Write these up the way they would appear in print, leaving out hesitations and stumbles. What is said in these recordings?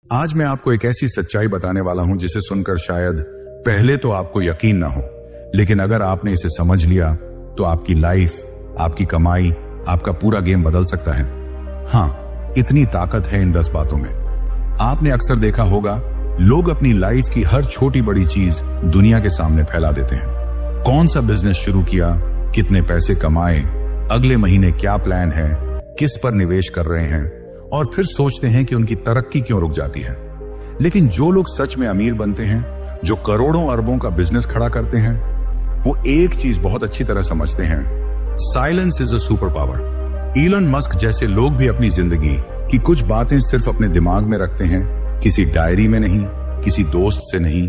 आज मैं आपको एक ऐसी सच्चाई बताने वाला हूं जिसे सुनकर शायद पहले तो आपको यकीन ना हो, लेकिन अगर आपने इसे समझ लिया तो आपकी लाइफ, आपकी कमाई, आपका पूरा गेम बदल सकता है। हाँ, इतनी ताकत है इन 10 बातों में। आपने अक्सर देखा होगा, लोग अपनी लाइफ की हर छोटी बड़ी चीज दुनिया के सामने फैला देते हैं। कौन सा बिजनेस शुरू किया, कितने पैसे कमाए, अगले महीने क्या प्लान है, किस पर निवेश कर रहे हैं, और फिर सोचते हैं कि उनकी तरक्की क्यों रुक जाती है। लेकिन जो लोग सच में अमीर बनते हैं, जो करोड़ों अरबों का बिजनेस खड़ा करते हैं, वो एक चीज बहुत अच्छी तरह समझते हैं, silence is a super power. Elon Musk जैसे लोग भी अपनी जिंदगी की कुछ बातें सिर्फ अपने दिमाग में रखते हैं, किसी डायरी में नहीं, किसी दोस्त से नहीं,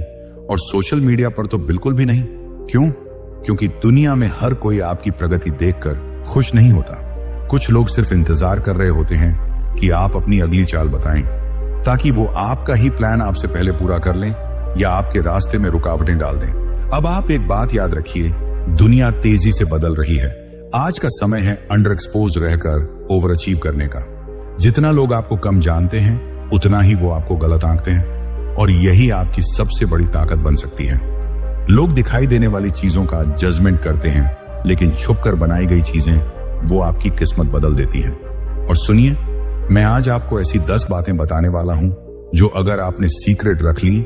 और सोशल मीडिया पर तो बिल्कुल भी नहीं। क्यों? क्योंकि दुनिया में हर कोई आपकी प्रगति देखकर खुश नहीं होता। कुछ लोग सिर्फ इंतजार कर रहे होते हैं कि आप अपनी अगली चाल बताएं, ताकि वो आपका ही प्लान आपसे पहले पूरा कर लें या आपके रास्ते में रुकावटें डाल दें। अब आप एक बात याद रखिए, दुनिया तेजी से बदल रही है। आज का समय है अंडर एक्सपोज रहकर ओवर अचीव करने का। जितना लोग आपको कम जानते हैं, उतना ही वो आपको गलत आंकते हैं, और यही आपकी सबसे बड़ी ताकत बन सकती है। लोग दिखाई देने वाली चीजों का जजमेंट करते हैं, लेकिन छुपकर बनाई गई चीजें वो आपकी किस्मत बदल देती हैं। और सुनिए, मैं आज आपको ऐसी 10 बातें बताने वाला हूं जो अगर आपने सीक्रेट रख ली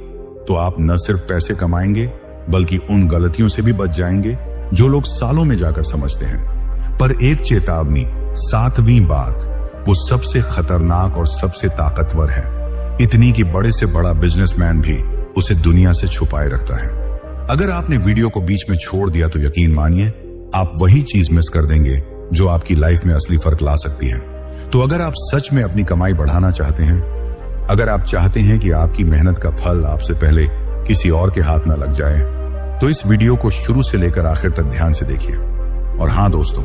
तो आप न सिर्फ पैसे कमाएंगे, बल्कि उन गलतियों से भी बच जाएंगे जो लोग सालों में जाकर समझते हैं। पर एक चेतावनी, 7वीं बात, वो सबसे खतरनाक और सबसे ताकतवर है, इतनी कि बड़े से बड़ा बिजनेसमैन भी उसे दुनिया से छुपाए रखता है। अगर आपने वीडियो को बीच में छोड़ दिया तो यकीन मानिए, आप वही चीज मिस कर देंगे जो आपकी लाइफ में असली फर्क ला सकती है। तो अगर आप सच में अपनी कमाई बढ़ाना चाहते हैं, अगर आप चाहते हैं कि आपकी मेहनत का फल आपसे पहले किसी और के हाथ न लग जाए, तो इस वीडियो को शुरू से लेकर आखिर तक ध्यान से देखिए। और हाँ दोस्तों,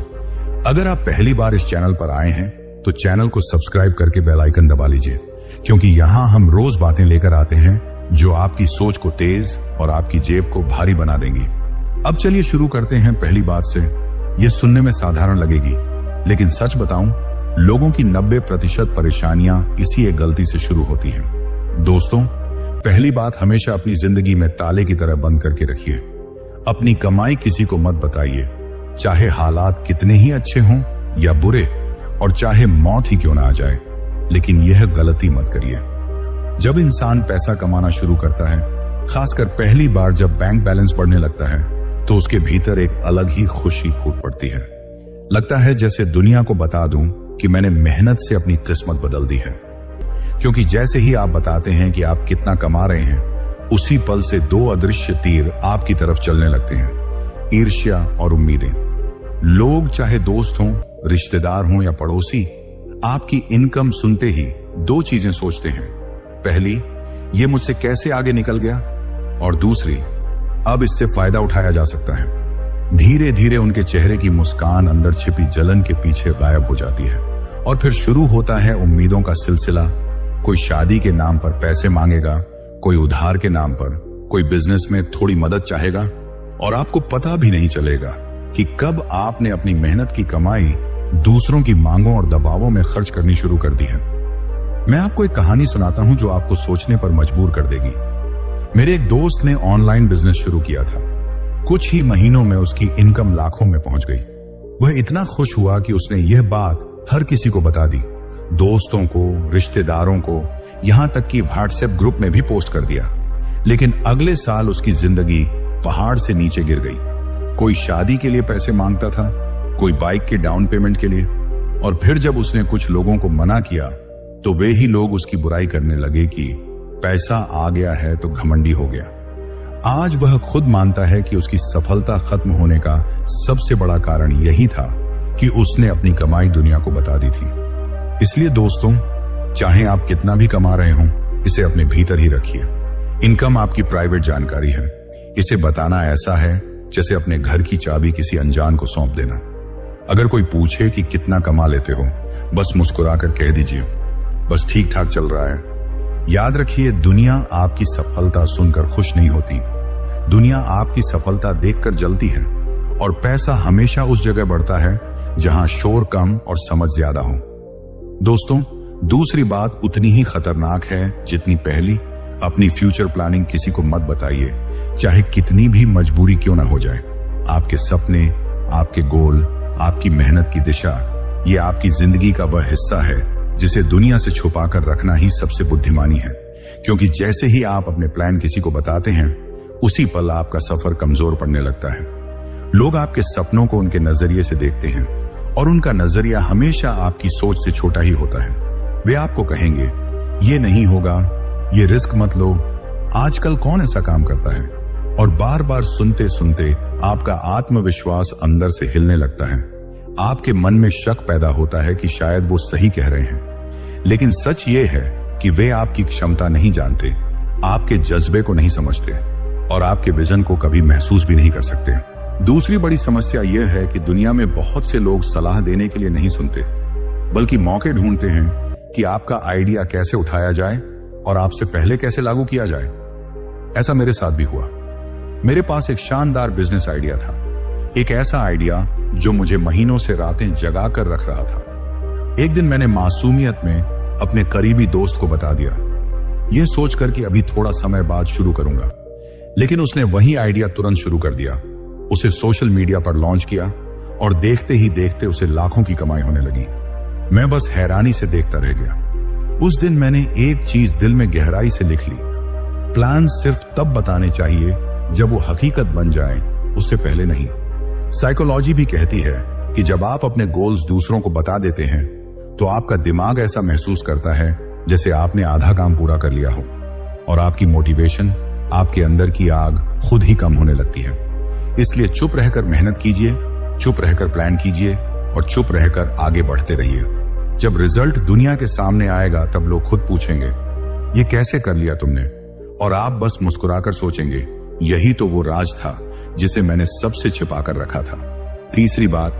अगर आप पहली बार इस चैनल पर आए हैं तो चैनल को सब्सक्राइब करके बेल आइकन दबा लीजिए, क्योंकि यहाँ हम रोज बातें लेकर आते हैं जो आपकी सोच को तेज और आपकी जेब को भारी बना देंगी। अब चलिए शुरू करते हैं पहली बात से। यह सुनने में साधारण लगेगी, लेकिन सच बताऊं, लोगों की 90% परेशानियां इसी एक गलती से शुरू होती हैं। दोस्तों, पहली बात, हमेशा अपनी जिंदगी में ताले की तरह बंद करके रखिए। अपनी कमाई किसी को मत बताइए, चाहे हालात कितने ही अच्छे हों या बुरे, और चाहे मौत ही क्यों ना आ जाए, लेकिन यह गलती मत करिए। जब इंसान पैसा कमाना शुरू करता है, खासकर पहली बार जब बैंक बैलेंस बढ़ने लगता है, तो उसके भीतर एक अलग ही खुशी फूट पड़ती है। लगता है जैसे दुनिया को बता दूं कि मैंने मेहनत से अपनी किस्मत बदल दी है। क्योंकि जैसे ही आप बताते हैं कि आप कितना कमा रहे हैं, उसी पल से 2 अदृश्य तीर आपकी तरफ चलने लगते हैं, ईर्ष्या और उम्मीदें। लोग चाहे दोस्त हों, रिश्तेदार हों या पड़ोसी, आपकी इनकम सुनते ही 2 चीजें सोचते हैं। पहली, ये मुझसे कैसे आगे निकल गया, और दूसरी, अब इससे फायदा उठाया जा सकता है। धीरे धीरे उनके चेहरे की मुस्कान अंदर छिपी जलन के पीछे गायब हो जाती है, और फिर शुरू होता है उम्मीदों का सिलसिला। कोई शादी के नाम पर पैसे मांगेगा, कोई उधार के नाम पर, कोई बिजनेस में थोड़ी मदद चाहेगा, और आपको पता भी नहीं चलेगा कि कब आपने अपनी मेहनत की कमाई दूसरों की मांगों और दबावों में खर्च करनी शुरू कर दी है। मैं आपको एक कहानी सुनाता हूं जो आपको सोचने पर मजबूर कर देगी। मेरे एक दोस्त ने ऑनलाइन बिजनेस शुरू किया था। कुछ ही महीनों में उसकी इनकम लाखों में पहुंच गई। वह इतना खुश हुआ कि उसने यह बात हर किसी को बता दी, दोस्तों को, रिश्तेदारों को, यहां तक कि व्हाट्सएप ग्रुप में भी पोस्ट कर दिया। लेकिन अगले साल उसकी जिंदगी पहाड़ से नीचे गिर गई। कोई शादी के लिए पैसे मांगता था, कोई बाइक के डाउन पेमेंट के लिए, और फिर जब उसने कुछ लोगों को मना किया तो वे ही लोग उसकी बुराई करने लगे कि पैसा आ गया है तो घमंडी हो गया। आज वह खुद मानता है कि उसकी सफलता खत्म होने का सबसे बड़ा कारण यही था कि उसने अपनी कमाई दुनिया को बता दी थी। इसलिए दोस्तों, चाहे आप कितना भी कमा रहे हों, इसे अपने भीतर ही रखिए। इनकम आपकी प्राइवेट जानकारी है। इसे बताना ऐसा है जैसे अपने घर की चाबी किसी अनजान को सौंप देना। अगर कोई पूछे कि कितना कमा लेते हो, बस मुस्कुराकर कह दीजिए, बस ठीक ठाक चल रहा है। याद रखिए, दुनिया आपकी सफलता सुनकर खुश नहीं होती, दुनिया आपकी सफलता देखकर जलती है। और पैसा हमेशा उस जगह बढ़ता है जहां शोर कम और समझ ज्यादा हो। दोस्तों, दूसरी बात उतनी ही खतरनाक है जितनी पहली, अपनी फ्यूचर प्लानिंग किसी को मत बताइए, चाहे कितनी भी मजबूरी क्यों ना हो जाए। आपके सपने, आपके गोल, आपकी मेहनत की दिशा, ये आपकी जिंदगी का वह हिस्सा है जिसे दुनिया से छुपाकर रखना ही सबसे बुद्धिमानी है। क्योंकि जैसे ही आप अपने प्लान किसी को बताते हैं, उसी पल आपका सफर कमजोर पड़ने लगता है। लोग आपके सपनों को उनके नजरिए से देखते हैं और उनका नजरिया हमेशा आपकी सोच से छोटा ही होता है। वे आपको कहेंगे, ये नहीं होगा, ये रिस्क मत लो, आजकल कौन ऐसा काम करता है। और बार बार सुनते सुनते आपका आत्मविश्वास अंदर से हिलने लगता है। आपके मन में शक पैदा होता है कि शायद वो सही कह रहे हैं। लेकिन सच ये है कि वे आपकी क्षमता नहीं जानते, आपके जज्बे को नहीं समझते और आपके विजन को कभी महसूस भी नहीं कर सकते। दूसरी बड़ी समस्या यह है कि दुनिया में बहुत से लोग सलाह देने के लिए नहीं सुनते, बल्कि मौके ढूंढते हैं कि आपका आइडिया कैसे उठाया जाए और आपसे पहले कैसे लागू किया जाए। ऐसा मेरे साथ भी हुआ। मेरे पास एक शानदार बिजनेस आइडिया था, एक ऐसा आइडिया जो मुझे महीनों से रातें जगा कर रख रहा था। एक दिन मैंने मासूमियत में अपने करीबी दोस्त को बता दिया, यह सोचकर कि अभी थोड़ा समय बाद शुरू करूंगा। लेकिन उसने वही आइडिया तुरंत शुरू कर दिया, उसे सोशल मीडिया पर लॉन्च किया और देखते ही देखते उसे लाखों की कमाई होने लगी। मैं बस हैरानी से देखता रह गया। उस दिन मैंने एक चीज दिल में गहराई से लिख ली, प्लान सिर्फ तब बताने चाहिए जब वो हकीकत बन जाए, उससे पहले नहीं। साइकोलॉजी भी कहती है कि जब आप अपने गोल्स दूसरों को बता देते हैं तो आपका दिमाग ऐसा महसूस करता है जैसे आपने आधा काम पूरा कर लिया हो और आपकी मोटिवेशन, आपके अंदर की आग खुद ही कम होने लगती है। इसलिए चुप रहकर मेहनत कीजिए, चुप रहकर प्लान कीजिए और चुप रहकर आगे बढ़ते रहिए। जब रिजल्ट दुनिया के सामने आएगा तब लोग खुद पूछेंगे, ये कैसे कर लिया तुमने, और आप बस मुस्कुराकर सोचेंगे, यही तो वो राज था जिसे मैंने सबसे छिपा कर रखा था। तीसरी बात,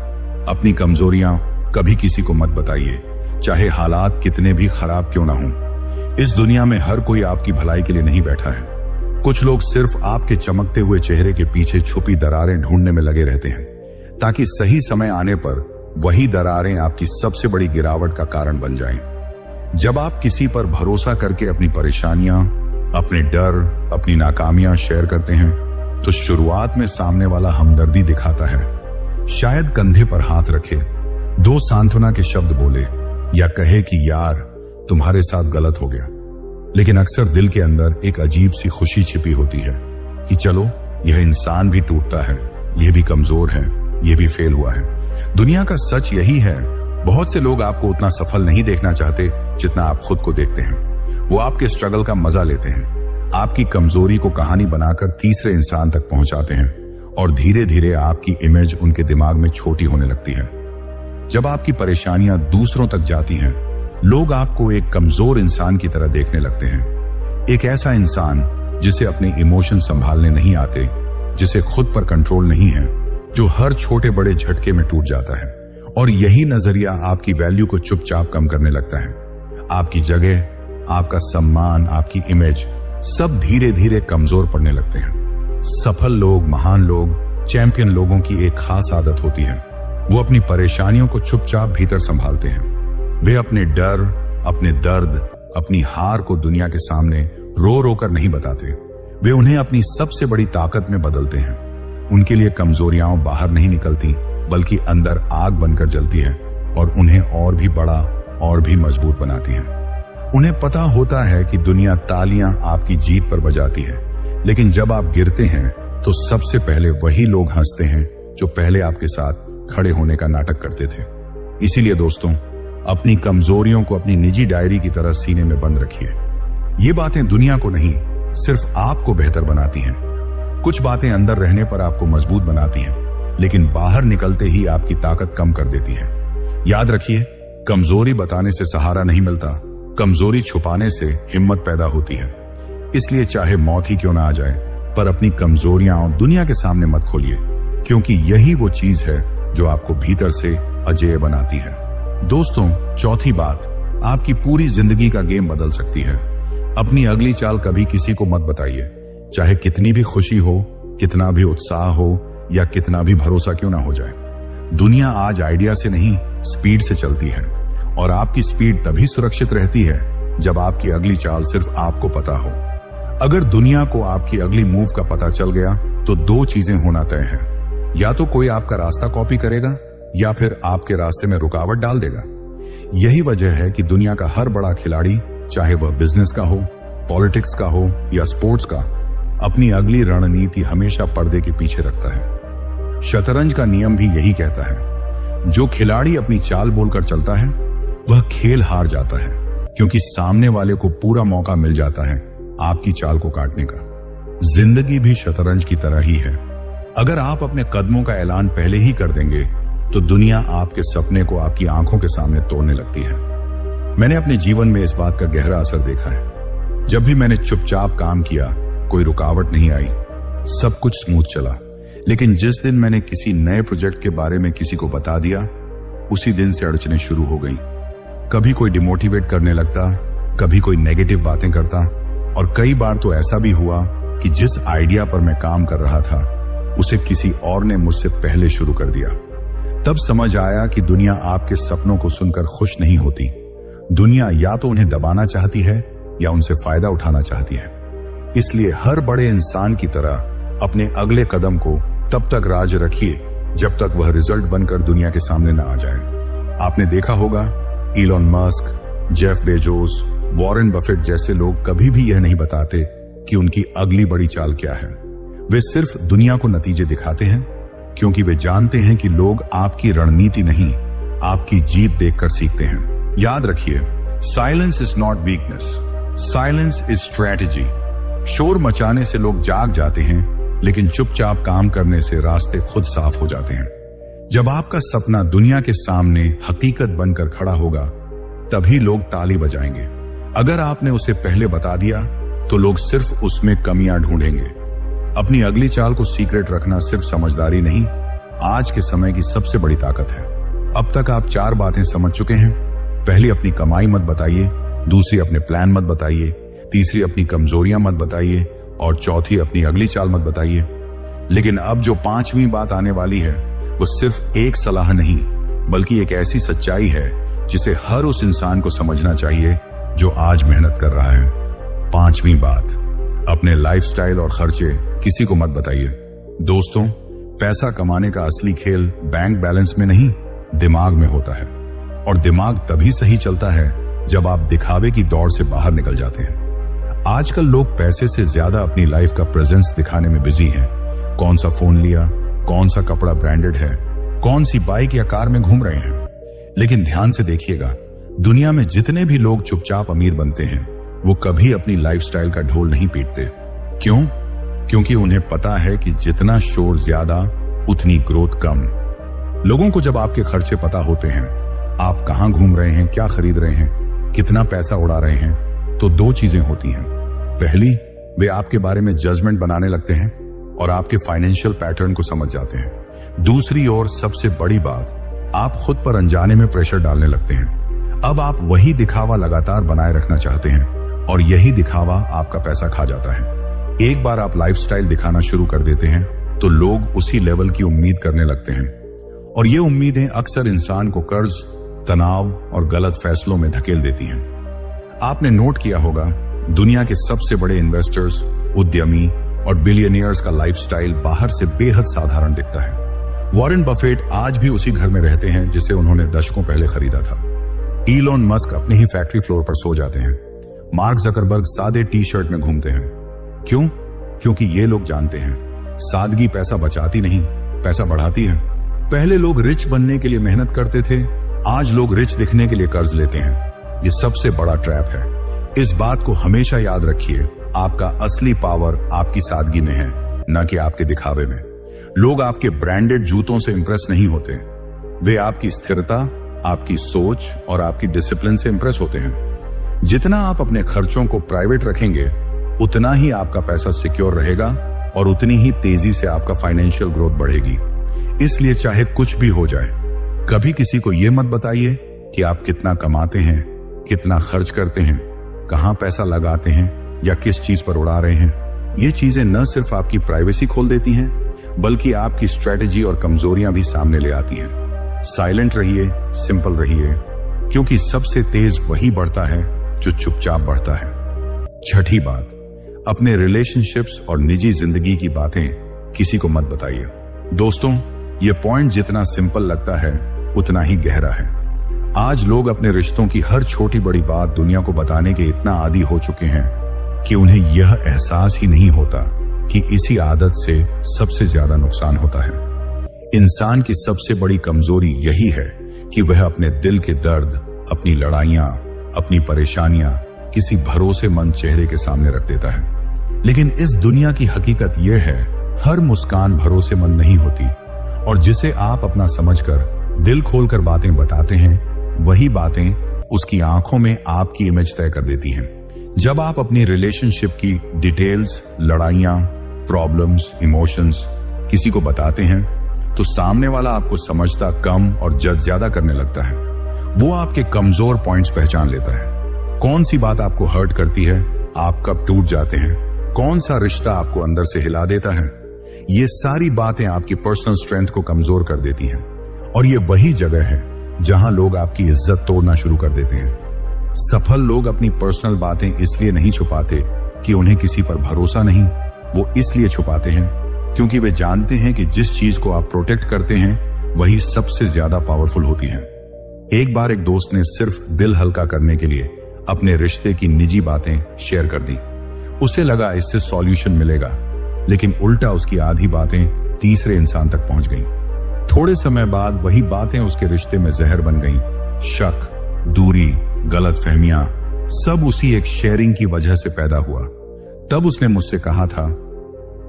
अपनी कमजोरियां कभी किसी को मत बताइए, चाहे हालात कितने भी खराब क्यों ना हों। इस दुनिया में हर कोई आपकी भलाई के लिए नहीं बैठा है। कुछ लोग सिर्फ आपके चमकते हुए चेहरे के पीछे छुपी दरारें ढूंढने में लगे रहते हैं, ताकि सही समय आने पर वही दरारें आपकी सबसे बड़ी गिरावट का कारण बन जाएं। जब आप किसी पर भरोसा करके अपनी परेशानियां, अपने डर, अपनी नाकामियां शेयर करते हैं तो शुरुआत में सामने वाला हमदर्दी दिखाता है, शायद कंधे पर हाथ रखे, दो सांत्वना के शब्द बोले या कहे कि यार तुम्हारे साथ गलत हो गया। लेकिन अक्सर दिल के अंदर एक अजीब सी खुशी छिपी होती है कि चलो यह इंसान भी टूटता है, यह भी कमजोर है, यह भी फेल हुआ है। दुनिया का सच यही है, बहुत से लोग आपको उतना सफल नहीं देखना चाहते जितना आप खुद को देखते हैं। वो आपके स्ट्रगल का मजा लेते हैं, आपकी कमजोरी को कहानी बनाकर तीसरे इंसान तक पहुंचाते हैं और धीरे धीरे आपकी इमेज उनके दिमाग में छोटी होने लगती है। जब आपकी परेशानियां दूसरों तक जाती हैं, लोग आपको एक कमजोर इंसान की तरह देखने लगते हैं, एक ऐसा इंसान जिसे अपने इमोशन संभालने नहीं आते, जिसे खुद पर कंट्रोल नहीं है, जो हर छोटे बड़े झटके में टूट जाता है। और यही नजरिया आपकी वैल्यू को चुपचाप कम करने लगता है। आपकी जगह, आपका सम्मान, आपकी इमेज सब धीरे धीरे कमजोर पड़ने लगते हैं। सफल लोग, महान लोग, चैंपियन लोगों की एक खास आदत होती है, वो अपनी परेशानियों को चुपचाप भीतर संभालते हैं। वे अपने डर, अपने दर्द, अपनी हार को दुनिया के सामने रो रो कर नहीं बताते, वे उन्हें अपनी सबसे बड़ी ताकत में बदलते हैं। उनके लिए कमजोरियां बाहर नहीं निकलती, बल्कि अंदर आग बनकर जलती है और उन्हें और भी बड़ा और भी मजबूत बनाती है। उन्हें पता होता है कि दुनिया तालियां आपकी जीत पर बजाती है, लेकिन जब आप गिरते हैं तो सबसे पहले वही लोग हंसते हैं जो पहले आपके साथ खड़े होने का नाटक करते थे। इसीलिए दोस्तों, अपनी कमजोरियों को अपनी निजी डायरी की तरह सीने में बंद रखिए। ये बातें दुनिया को नहीं, सिर्फ आपको बेहतर बनाती हैं। कुछ बातें अंदर रहने पर आपको मजबूत बनाती हैं, लेकिन बाहर निकलते ही आपकी ताकत कम कर देती है। याद रखिए, कमजोरी बताने से सहारा नहीं मिलता, कमजोरी छुपाने से हिम्मत पैदा होती है। इसलिए चाहे मौत ही क्यों ना आ जाए, पर अपनी कमजोरियां दुनिया के सामने मत खोलिए, क्योंकि यही वो चीज है जो आपको भीतर से अजेय बनाती है। दोस्तों, चौथी बात, आपकी पूरी जिंदगी का गेम बदल सकती है। अपनी अगली चाल कभी किसी को मत बताइए, चाहे कितनी भी खुशी हो, कितना भी उत्साह हो या कितना भी भरोसा क्यों ना हो जाए। दुनिया आज आइडिया से नहीं, स्पीड से चलती है और आपकी स्पीड तभी सुरक्षित रहती है जब आपकी अगली चाल सिर्फ आपको पता हो। अगर दुनिया को आपकी अगली मूव का पता चल गया तो दो चीजें होना तय है, या तो कोई आपका रास्ता कॉपी करेगा या फिर आपके रास्ते में रुकावट डाल देगा। यही वजह है कि दुनिया का हर बड़ा खिलाड़ी, चाहे वह बिजनेस का हो, पॉलिटिक्स का हो या स्पोर्ट्स का, अपनी अगली रणनीति हमेशा पर्दे के पीछे रखता है। शतरंज का नियम भी यही कहता है, जो खिलाड़ी अपनी चाल बोलकर चलता है वह खेल हार जाता है, क्योंकि सामने वाले को पूरा मौका मिल जाता है आपकी चाल को काटने का। जिंदगी भी शतरंज की तरह ही है। अगर आप अपने कदमों का ऐलान पहले ही कर देंगे तो दुनिया आपके सपने को आपकी आंखों के सामने तोड़ने लगती है। मैंने अपने जीवन में इस बात का गहरा असर देखा है। जब भी मैंने चुपचाप काम किया, कोई रुकावट नहीं आई, सब कुछ स्मूथ चला। लेकिन जिस दिन मैंने किसी नए प्रोजेक्ट के बारे में किसी को बता दिया, उसी दिन से अड़चनें शुरू हो गई। कभी कोई डिमोटिवेट करने लगता, कभी कोई नेगेटिव बातें करता, और कई बार तो ऐसा भी हुआ कि जिस आइडिया पर मैं काम कर रहा था उसे किसी और ने मुझसे पहले शुरू कर दिया। तब समझ आया कि दुनिया आपके सपनों को सुनकर खुश नहीं होती। दुनिया या तो उन्हें दबाना चाहती है या उनसे फायदा उठाना चाहती है। इसलिए हर बड़े इंसान की तरह अपने अगले कदम को तब तक राज रखिए जब तक वह रिजल्ट बनकर दुनिया के सामने न आ जाए। आपने देखा होगा, Elon Musk, Jeff Bezos, Warren Buffett जैसे लोग कभी भी यह नहीं बताते कि उनकी अगली बड़ी चाल क्या है। वे सिर्फ दुनिया को नतीजे दिखाते हैं, क्योंकि वे जानते हैं कि लोग आपकी रणनीति नहीं, आपकी जीत देखकर सीखते हैं। याद रखिए, silence is not weakness, silence is strategy. शोर मचाने से लोग जाग जाते हैं, लेकिन चुपचाप काम करने से रास्ते खुद साफ हो जाते हैं। जब आपका सपना दुनिया के सामने हकीकत बनकर खड़ा होगा, तभी लोग ताली बजाएंगे। अगर आपने उसे पहले बता दिया तो लोग सिर्फ उसमें कमियां ढूंढेंगे। अपनी अगली चाल को सीक्रेट रखना सिर्फ समझदारी नहीं, आज के समय की सबसे बड़ी ताकत है। अब तक आप 4 बातें समझ चुके हैं। पहली, अपनी कमाई मत बताइए। दूसरी, अपने प्लान मत बताइए। तीसरी, अपनी कमजोरियां मत बताइए। और चौथी, अपनी अगली चाल मत बताइए। लेकिन अब जो 5वीं बात आने वाली है, वो सिर्फ एक सलाह नहीं, बल्कि एक ऐसी सच्चाई है जिसे हर उस इंसान को समझना चाहिए जो आज मेहनत कर रहा है। 5वीं बात, अपने लाइफस्टाइल और खर्चे किसी को मत बताइए। दोस्तों, पैसा कमाने का असली खेल बैंक बैलेंस में नहीं, दिमाग में होता है। और दिमाग तभी सही चलता है जब आप दिखावे की दौड़ से बाहर निकल जाते हैं। आजकल लोग पैसे से ज्यादा अपनी लाइफ का प्रेजेंस दिखाने में बिजी हैं। कौन सा फोन लिया, कौन सा कपड़ा ब्रांडेड है, कौन सी बाइक या कार में घूम रहे हैं। लेकिन ध्यान से देखिएगा, दुनिया में जितने भी लोग चुपचाप अमीर बनते हैं, वो कभी अपनी लाइफस्टाइल का ढोल नहीं पीटते। क्यों? क्योंकि उन्हें पता है कि जितना शोर ज्यादा, उतनी ग्रोथ कम। लोगों को जब आपके खर्चे पता होते हैं, आप कहां घूम रहे हैं, क्या खरीद रहे हैं, कितना पैसा उड़ा रहे हैं, तो 2 चीजें होती हैं। पहली, वे आपके बारे में जजमेंट बनाने लगते हैं और आपके फाइनेंशियल पैटर्न को समझ जाते हैं। दूसरी ओर सबसे बड़ी बात, आप खुद पर अनजाने में प्रेशर डालने लगते हैं। अब आप वही दिखावा लगातार बनाए रखना चाहते हैं और यही दिखावा आपका पैसा खा जाता है। एक बार आप लाइफस्टाइल दिखाना शुरू कर देते हैं तो लोग उसी लेवल की उम्मीद करने लगते हैं, और ये उम्मीदें अक्सर इंसान को कर्ज, तनाव और गलत फैसलों में धकेल देती हैं। आपने नोट किया होगा, दुनिया के सबसे बड़े इन्वेस्टर्स, उद्यमी और बिलियनियर्स का लाइफस्टाइल बाहर से बेहद साधारण दिखता है। वॉरेन बफेट आज भी उसी घर में रहते हैं जिसे उन्होंने दशकों पहले खरीदा था। इलॉन मस्क अपने ही फैक्ट्री फ्लोर पर सो जाते हैं। मार्क जकरबर्ग सादे टी-शर्ट में घूमते हैं। क्यों? क्योंकि ये लोग जानते हैं, सादगी पैसा बचाती नहीं, पैसा बढ़ाती है। पहले लोग रिच बनने के लिए मेहनत करते थे, आज लोग रिच दिखने के लिए कर्ज लेते हैं। ये सबसे बड़ा ट्रैप है। इस बात को हमेशा याद रखिए, आपका असली पावर आपकी सादगी में है, न कि आपके दिखावे में। लोग आपके ब्रांडेड जूतों से इंप्रेस नहीं होते, वे आपकी स्थिरता, आपकी सोच और आपकी डिसिप्लिन से इंप्रेस होते हैं। जितना आप अपने खर्चों को प्राइवेट रखेंगे, उतना ही आपका पैसा सिक्योर रहेगा और उतनी ही तेजी से आपका फाइनेंशियल ग्रोथ बढ़ेगी। इसलिए चाहे कुछ भी हो जाए, कभी किसी को यह मत बताइए कि आप कितना कमाते हैं, कितना खर्च करते हैं, कहां पैसा लगाते हैं या किस चीज पर उड़ा रहे हैं। ये चीजें न सिर्फ आपकी प्राइवेसी खोल देती हैं, बल्कि आपकी स्ट्रेटेजी और कमजोरियां भी सामने ले आती हैं। साइलेंट रहिए, सिंपल रहिए, क्योंकि सबसे तेज वही बढ़ता है जो चुपचाप बढ़ता है। छठी बात, अपने रिलेशनशिप्स और निजी जिंदगी की बातें किसी को मत बताइए। दोस्तों, यह पॉइंट जितना सिंपल लगता है उतना ही गहरा है। आज लोग अपने रिश्तों की हर छोटी बड़ी बात दुनिया को बताने के इतना आदी हो चुके हैं कि उन्हें यह एहसास ही नहीं होता कि इसी आदत से सबसे ज्यादा नुकसान होता है। इंसान की सबसे बड़ी कमजोरी यही है कि वह अपने दिल के दर्द, अपनी लड़ाइयां, अपनी परेशानियां किसी भरोसेमंद चेहरे के सामने रख देता है। लेकिन इस दुनिया की हकीकत यह है, हर मुस्कान भरोसेमंद नहीं होती, और जिसे आप अपना समझकर दिल खोलकर बातें बताते हैं, वही बातें उसकी आंखों में आपकी इमेज तय कर देती हैं। जब आप अपनी रिलेशनशिप की डिटेल्स, लड़ाइयां, प्रॉब्लम्स, इमोशंस किसी को बताते हैं तो सामने वाला आपको समझता कम और जज ज्यादा करने लगता है। वो आपके कमजोर पॉइंट्स पहचान लेता है। कौन सी बात आपको हर्ट करती है, आप कब टूट जाते हैं, कौन सा रिश्ता आपको अंदर से हिला देता है, ये सारी बातें आपकी पर्सनल स्ट्रेंथ को कमजोर कर देती हैं। और ये वही जगह है जहां लोग आपकी इज्जत तोड़ना शुरू कर देते हैं। सफल लोग अपनी पर्सनल बातें इसलिए नहीं छुपाते कि उन्हें किसी पर भरोसा नहीं, वो इसलिए छुपाते हैं क्योंकि वे जानते हैं कि जिस चीज को आप प्रोटेक्ट करते हैं वही सबसे ज्यादा पावरफुल होती है। एक बार एक दोस्त ने सिर्फ दिल हल्का करने के लिए अपने रिश्ते की निजी बातें शेयर कर दी। उसे लगा इससे सॉल्यूशन मिलेगा, लेकिन उल्टा उसकी आधी बातें तीसरे इंसान तक पहुंच गईं। थोड़े समय बाद वही बातें उसके रिश्ते में जहर बन गईं। शक, दूरी, गलतफहमियां सब उसी एक शेयरिंग की वजह से पैदा हुआ। तब उसने मुझसे कहा था,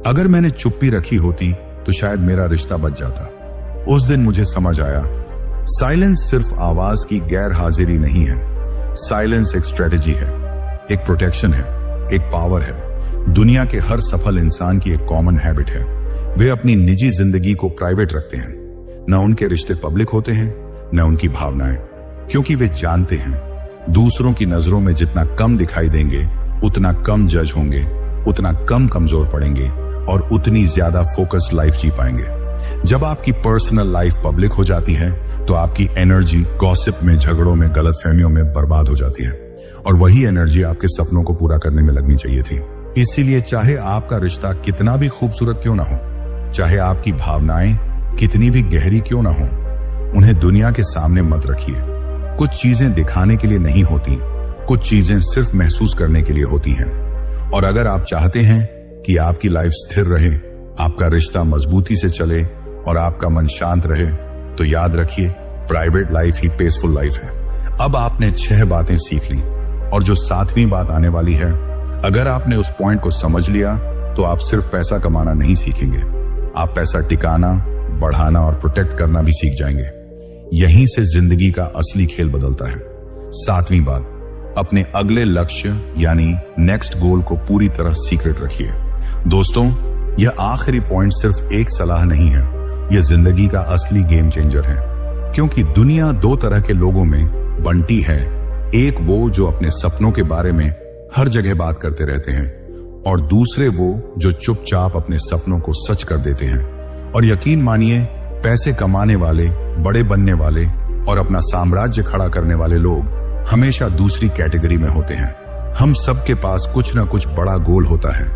अगर मैंने चुप्पी रखी होती तो शायद मेरा रिश्ता बच जाता। उस दिन मुझे समझ आया, साइलेंस सिर्फ आवाज की गैर हाजिरी नहीं है। साइलेंस एक स्ट्रेटेजी है, एक प्रोटेक्शन है, एक पावर है। दुनिया के हर सफल इंसान की एक कॉमन हैबिट है, वे अपनी निजी जिंदगी को प्राइवेट रखते हैं। न उनके रिश्ते पब्लिक होते हैं, न उनकी भावनाएं, क्योंकि वे जानते हैं दूसरों की नजरों में जितना कम दिखाई देंगे उतना कम जज होंगे, उतना कम कमजोर पड़ेंगे और उतनी ज्यादा फोकस्ड लाइफ जी पाएंगे। जब आपकी पर्सनल लाइफ पब्लिक हो जाती है तो आपकी एनर्जी गॉसिप में, झगड़ों में, गलतफहमियों में बर्बाद हो जाती है, और वही एनर्जी आपके सपनों को पूरा करने में लगनी चाहिए थी। इसीलिए चाहे आपका रिश्ता कितना भी खूबसूरत क्यों ना हो, चाहे आपकी भावनाएं कितनी भी गहरी क्यों ना हो, उन्हें दुनिया के सामने मत रखिए। कुछ चीजें दिखाने के लिए नहीं होती, कुछ चीजें सिर्फ महसूस करने के लिए होती हैं। और अगर आप चाहते हैं कि आपकी लाइफ स्थिर रहे, आपका रिश्ता मजबूती से चले और आपका मन शांत रहे, तो याद रखिए, प्राइवेट लाइफ ही पीसफुल लाइफ है। अब आपने 6 बातें सीख ली, और जो 7वीं बात आने वाली है, अगर आपने उस पॉइंट को समझ लिया तो आप सिर्फ पैसा कमाना नहीं सीखेंगे, आप पैसा टिकाना, बढ़ाना और प्रोटेक्ट करना भी सीख जाएंगे। यहीं से जिंदगी का असली खेल बदलता है। 7वीं बात, अपने अगले लक्ष्य यानी नेक्स्ट गोल को पूरी तरह सीक्रेट रखिए। दोस्तों, यह आखिरी पॉइंट सिर्फ एक सलाह नहीं है, यह जिंदगी का असली गेम चेंजर है। क्योंकि दुनिया 2 तरह के लोगों में बंटी है, एक वो जो अपने सपनों के बारे में हर जगह बात करते रहते हैं, और दूसरे वो जो चुपचाप अपने सपनों को सच कर देते हैं। और यकीन मानिए, पैसे कमाने वाले, बड़े बनने वाले और अपना साम्राज्य खड़ा करने वाले लोग हमेशा दूसरी कैटेगरी में होते हैं। हम सबके पास कुछ ना कुछ बड़ा गोल होता है।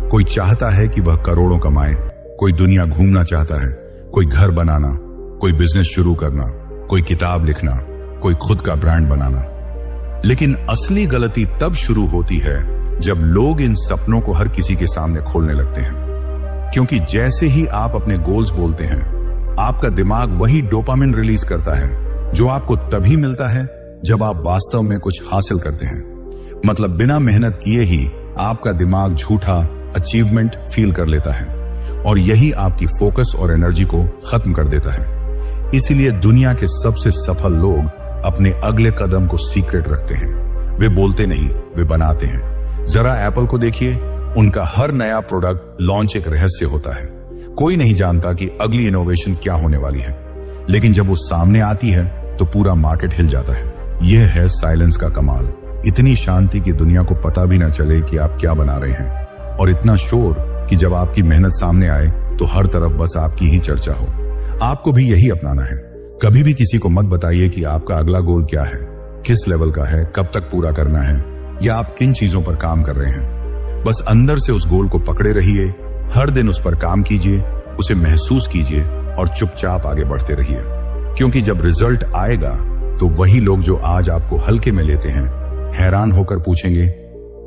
कोई चाहता है कि वह करोड़ों कमाए, कोई दुनिया घूमना चाहता है, कोई घर बनाना, कोई बिजनेस शुरू करना, कोई किताब लिखना, कोई खुद का ब्रांड बनाना। लेकिन असली गलती तब शुरू होती है जब लोग इन सपनों को हर किसी के सामने खोलने लगते हैं। क्योंकि जैसे ही आप अपने गोल्स बोलते हैं, आपका दिमाग वही डोपामिन रिलीज करता है जो आपको तभी मिलता है जब आप वास्तव में कुछ हासिल करते हैं। मतलब बिना मेहनत किए ही आपका दिमाग झूठा अचीवमेंट फील कर लेता है, और यही आपकी फोकस और एनर्जी को खत्म कर देता है। इसीलिए दुनिया के सबसे सफल लोग अपने अगले कदम को सीक्रेट रखते हैं। वे बोलते नहीं, वे बनाते हैं। जरा एप्पल को देखिए, उनका हर नया प्रोडक्ट लॉन्च एक रहस्य होता है। कोई नहीं जानता कि अगली इनोवेशन क्या होने वाली है, लेकिन जब वो सामने आती है तो पूरा मार्केट हिल जाता है। यह है साइलेंस का कमाल। इतनी शांति की दुनिया को पता भी ना चले कि आप क्या बना रहे हैं, और इतना शोर कि जब आपकी मेहनत सामने आए तो हर तरफ बस आपकी ही चर्चा हो। आपको भी यही अपनाना है। कभी भी किसी को मत बताइए कि आपका अगला गोल क्या है। किस लेवल का है, कब तक पूरा करना है, या आप किन चीजों पर काम कर रहे हैं। बस अंदर से उस गोल को पकड़े रहिए, हर दिन उस पर काम कीजिए, उसे महसूस कीजिए और चुपचाप आगे बढ़ते रहिए। क्योंकि जब रिजल्ट आएगा तो वही लोग जो आज आपको हल्के में लेते हैं हैरान होकर पूछेंगे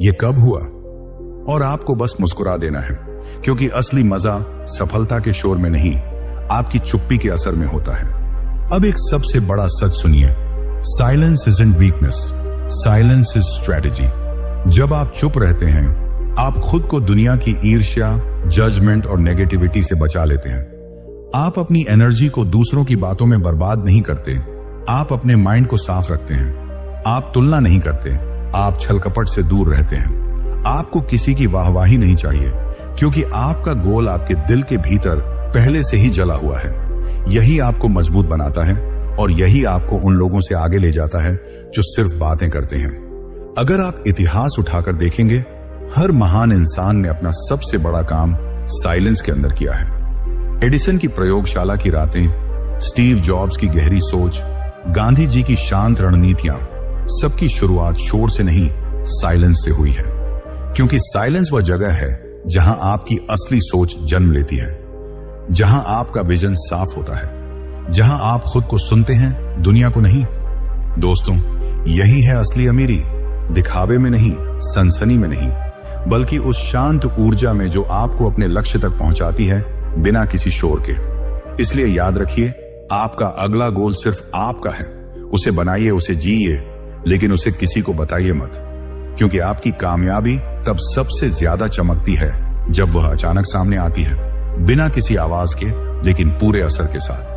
ये कब हुआ, और आपको बस मुस्कुरा देना है। क्योंकि असली मजा सफलता के शोर में नहीं, आपकी चुप्पी के असर में होता है। अब एक सबसे बड़ा सच सुनिए, silence isn't weakness, silence is strategy. जब आप चुप रहते हैं आप खुद को दुनिया की ईर्ष्या, जजमेंट और नेगेटिविटी से बचा लेते हैं। आप अपनी एनर्जी को दूसरों की बातों में बर्बाद नहीं करते, आप अपने माइंड को साफ रखते हैं। आप तुलना नहीं करते, आप छलकपट से दूर रहते हैं। आपको किसी की वाहवाही नहीं चाहिए, क्योंकि आपका गोल आपके दिल के भीतर पहले से ही जला हुआ है। यही आपको मजबूत बनाता है और यही आपको उन लोगों से आगे ले जाता है जो सिर्फ बातें करते हैं। अगर आप इतिहास उठाकर देखेंगे, हर महान इंसान ने अपना सबसे बड़ा काम साइलेंस के अंदर किया है। एडिसन की प्रयोगशाला की रातें, स्टीव जॉब्स की गहरी सोच, गांधी जी की शांत रणनीतियां, सबकी शुरुआत शोर से नहीं, साइलेंस से हुई है। क्योंकि साइलेंस वह जगह है जहां आपकी असली सोच जन्म लेती है, जहां आपका विजन साफ होता है, जहां आप खुद को सुनते हैं, दुनिया को नहीं। दोस्तों, यही है असली अमीरी, दिखावे में नहीं, सनसनी में नहीं, बल्कि उस शांत ऊर्जा में जो आपको अपने लक्ष्य तक पहुंचाती है बिना किसी शोर के। इसलिए याद रखिए, आपका अगला गोल सिर्फ आपका है। उसे बनाइए, उसे जिए, लेकिन उसे किसी को बताइए मत। क्योंकि आपकी कामयाबी तब सबसे ज्यादा चमकती है जब वह अचानक सामने आती है, बिना किसी आवाज के, लेकिन पूरे असर के साथ।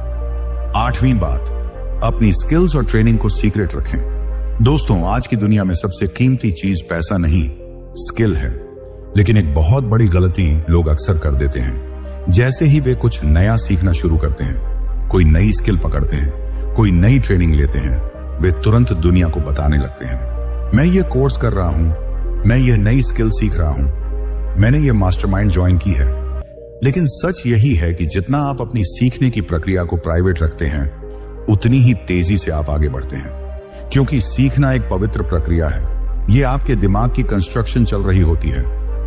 8वीं बात, अपनी स्किल्स और ट्रेनिंग को सीक्रेट रखें। दोस्तों, आज की दुनिया में सबसे कीमती चीज पैसा नहीं, स्किल है। लेकिन एक बहुत बड़ी गलती लोग अक्सर कर देते हैं। जैसे ही वे कुछ नया सीखना शुरू करते हैं, कोई नई स्किल पकड़ते हैं, कोई नई ट्रेनिंग लेते हैं, वे तुरंत दुनिया को बताने लगते हैं, मैं ये कोर्स कर रहा हूं, मैं ये नई स्किल सीख रहा हूं, मैंने ये मास्टरमाइंड ज्वाइन की है। लेकिन सच यही है कि जितना आप अपनी सीखने की प्रक्रिया को प्राइवेट रखते हैं, उतनी ही तेजी से आप आगे बढ़ते हैं। क्योंकि सीखना एक पवित्र प्रक्रिया है। ये आपके दिमाग की कंस्ट्रक्शन चल रही होती है,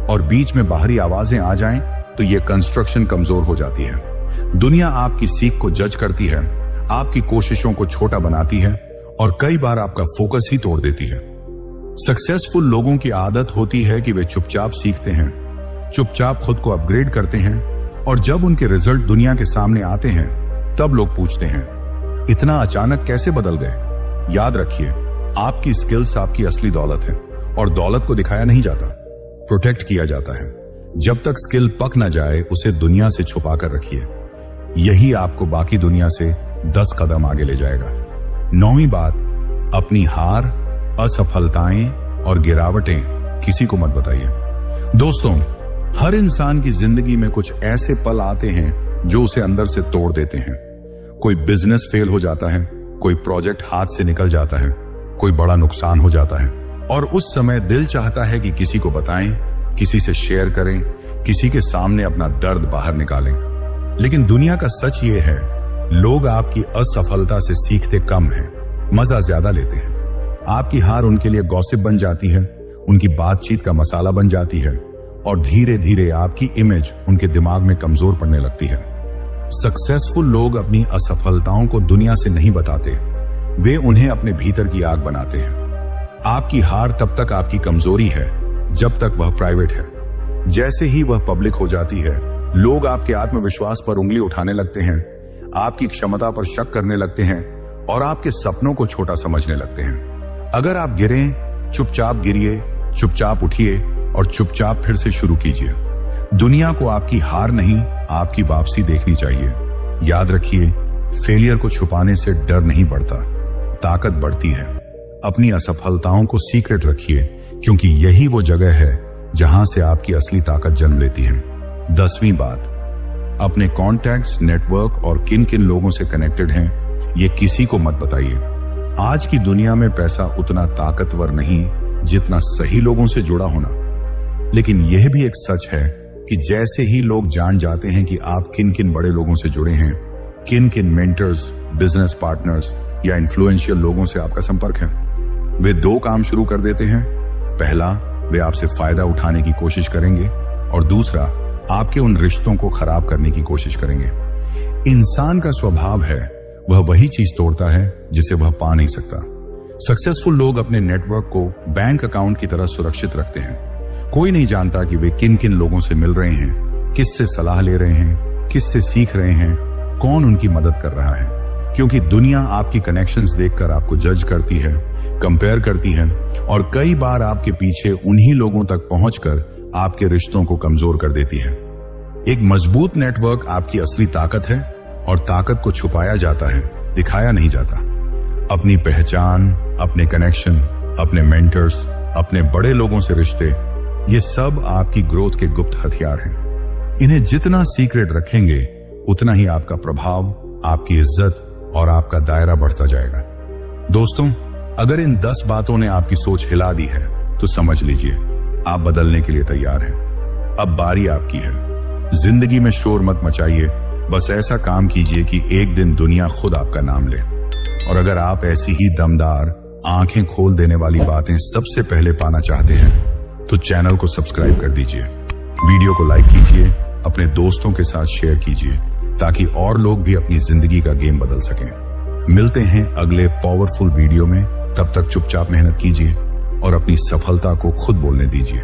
और बीच में बाहरी आवाजें आ जाएं तो ये कंस्ट्रक्शन कमजोर हो जाती है। दुनिया आपकी सीख को जज करती है, आपकी कोशिशों को छोटा बनाती है, और कई बार आपका फोकस ही तोड़ देती है। सक्सेसफुल लोगों की आदत होती है कि वे चुपचाप सीखते हैं, चुपचाप खुद को अपग्रेड करते हैं, और जब उनके रिजल्ट दुनिया के सामने आते हैं तब लोग पूछते हैं इतना अचानक कैसे बदल गए। याद रखिए, आपकी स्किल्स आपकी असली दौलत है, और दौलत को दिखाया नहीं जाता, प्रोटेक्ट किया जाता है। जब तक स्किल पक न जाए उसे दुनिया से छुपा कर रखिए। यही आपको बाकी दुनिया से 10 कदम आगे ले जाएगा। 9वीं बात, अपनी हार, असफलताएं और गिरावटें किसी को मत बताइए। दोस्तों, हर इंसान की जिंदगी में कुछ ऐसे पल आते हैं जो उसे अंदर से तोड़ देते हैं। कोई बिजनेस फेल हो जाता है, कोई प्रोजेक्ट हाथ से निकल जाता है, कोई बड़ा नुकसान हो जाता है, और उस समय दिल चाहता है कि किसी को बताएं, किसी से शेयर करें, किसी के सामने अपना दर्द बाहर निकालें। लेकिन दुनिया का सच ये है, लोग आपकी असफलता से सीखते कम हैं, मजा ज्यादा लेते हैं। आपकी हार उनके लिए गॉसिप बन जाती है, उनकी बातचीत का मसाला बन जाती है, और धीरे धीरे आपकी इमेज उनके दिमाग में कमजोर पड़ने लगती है। सक्सेसफुल लोग अपनी असफलताओं को दुनिया से नहीं बताते, वे उन्हें अपने भीतर की आग बनाते हैं। आपकी हार तब तक आपकी कमजोरी है जब तक वह प्राइवेट है। जैसे ही वह पब्लिक हो जाती है, लोग आपके आत्मविश्वास पर उंगली उठाने लगते हैं, आपकी क्षमता पर शक करने लगते हैं, और आपके सपनों को छोटा समझने लगते हैं। अगर आप गिरें, चुपचाप गिरिए, चुपचाप उठिए, और चुपचाप फिर से शुरू कीजिए। दुनिया को आपकी हार नहीं, आपकी वापसी देखनी चाहिए। याद रखिए, फेलियर को छुपाने से डर नहीं बढ़ता, ताकत बढ़ती है। अपनी असफलताओं को सीक्रेट रखिए, क्योंकि यही वो जगह है जहां से आपकी असली ताकत जन्म लेती है। 10वीं बात, अपने कॉन्टैक्ट्स, नेटवर्क और किन किन लोगों से कनेक्टेड हैं, ये किसी को मत बताइए। आज की दुनिया में पैसा उतना ताकतवर नहीं जितना सही लोगों से जुड़ा होना। लेकिन यह भी एक सच है कि जैसे ही लोग जान जाते हैं कि आप किन किन बड़े लोगों से जुड़े हैं, किन किन मेंटर्स, बिजनेस पार्टनर्स या इन्फ्लुएंशियल लोगों से आपका संपर्क है, वे दो काम शुरू कर देते हैं। पहला, वे आपसे फायदा उठाने की कोशिश करेंगे और दूसरा, आपके उन रिश्तों को खराब करने की कोशिश करेंगे। इंसान का स्वभाव है वह वही चीज तोड़ता है जिसे वह पा नहीं सकता। सक्सेसफुल लोग अपने नेटवर्क को बैंक अकाउंट की तरह सुरक्षित रखते हैं। कोई नहीं जानता कि वे किन किन लोगों से मिल रहे हैं, किससे सलाह ले रहे हैं, किससे सीख रहे हैं, कौन उनकी मदद कर रहा है। क्योंकि दुनिया आपकी कनेक्शंस देखकर आपको जज करती है, कंपेयर करती है और कई बार आपके पीछे उन्हीं लोगों तक पहुंचकर आपके रिश्तों को कमजोर कर देती है। एक मजबूत नेटवर्क आपकी असली ताकत है और ताकत को छुपाया जाता है, दिखाया नहीं जाता। अपनी पहचान, अपने कनेक्शन, अपने मेंटर्स, अपने बड़े लोगों से रिश्ते, ये सब आपकी ग्रोथ के गुप्त हथियार हैं। इन्हें जितना सीक्रेट रखेंगे उतना ही आपका प्रभाव, आपकी इज्जत और आपका दायरा बढ़ता जाएगा। दोस्तों, अगर इन 10 बातों ने आपकी सोच हिला दी है तो समझ लीजिए आप बदलने के लिए तैयार हैं। अब बारी आपकी है। जिंदगी में शोर मत मचाइए, बस ऐसा काम कीजिए कि एक दिन दुनिया खुद आपका नाम ले। और अगर आप ऐसी ही दमदार, आंखें खोल देने वाली बातें सबसे पहले पाना चाहते हैं तो चैनल को सब्सक्राइब कर दीजिए, वीडियो को लाइक कीजिए, अपने दोस्तों के साथ शेयर कीजिए ताकि और लोग भी अपनी जिंदगी का गेम बदल सकें। मिलते हैं अगले पावरफुल वीडियो में। तब तक चुपचाप मेहनत कीजिए और अपनी सफलता को खुद बोलने दीजिए।